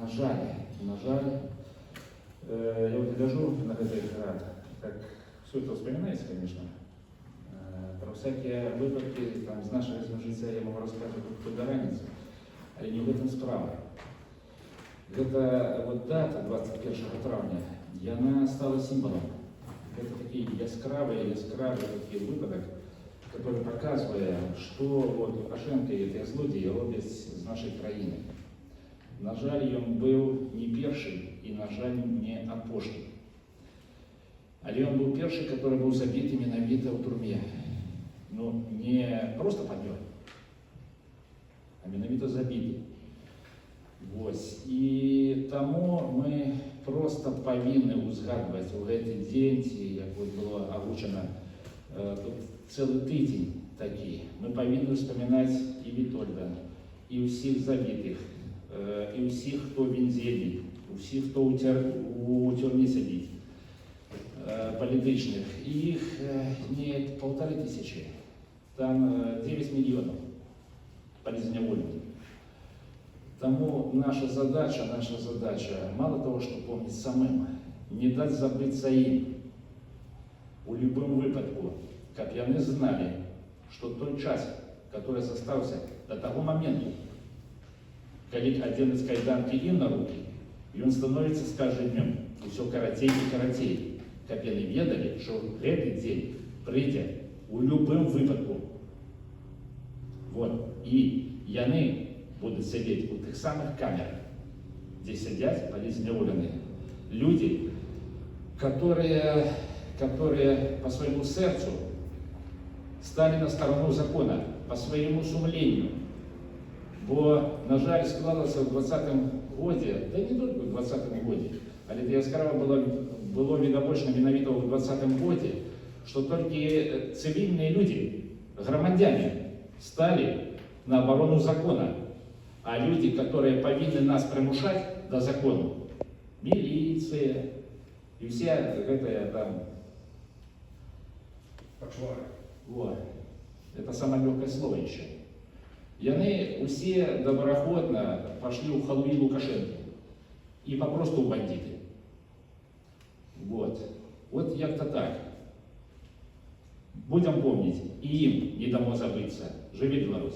на жаль, я вот гляжу на гэты град, так все это вспоминается, конечно, про всякие выпадки там, з нашего життя я могу рассказывать тут до раницы, але не в этом справа. Это вот дата 21 травня, яна стала символом. Это такие яскравые такие выпадок, который показывает, что вот Лукашенко и эти злодеи робят з нашей краины. На жаль, ён был не перший и, на жаль, не апошні. Але он был перший, который был забит менавіта в турме. Ну, не просто помер, а менавіта забіты. Вось. І таму мы просто павінны узгадваць у гэты дзень, ці, як вот было агучана, тут цэлы тыдзень такі. Мы павінны ўспамінаць і Вітольда, і ўсіх забітых, і ўсіх, хто вінзелі, ўсіх, хто у тюрме сядзіць, палітычных. Іх не 1500, там 9 миллионов полезневольных. Тому наша задача, мало того, что помнить самим, не дать забыться им. У любым выпадку, как яны знали, что тот час, который застался до того момента, когда один из кайданки им на руки, и он становится с каждым днем все каратей и каратей. Как яны ведали, что этот день придет у любым выпадку. Вот. И яны будут сидеть у тех самых камер, где сидят полезневоленные люди, которые по своему сердцу стали на сторону закона, по своему сумлению. Бо, на жаль, склалося в 20-м годі, да не только в 20-м годі, але яскраво было відавочна менавіта в 20-м годі, что только цивильные люди, громадяне, стали на оборону закона, а люди, которые повинны нас примушать до закона, милиция и все это там... Вот. Это самое легкое слово еще. Яны усе добраахвотна пошли у халуі Лукашенко и попросту у бандиты. Вот. Вот як-то так. Будем помнить, и им не дамо забыться. Живи Беларусь!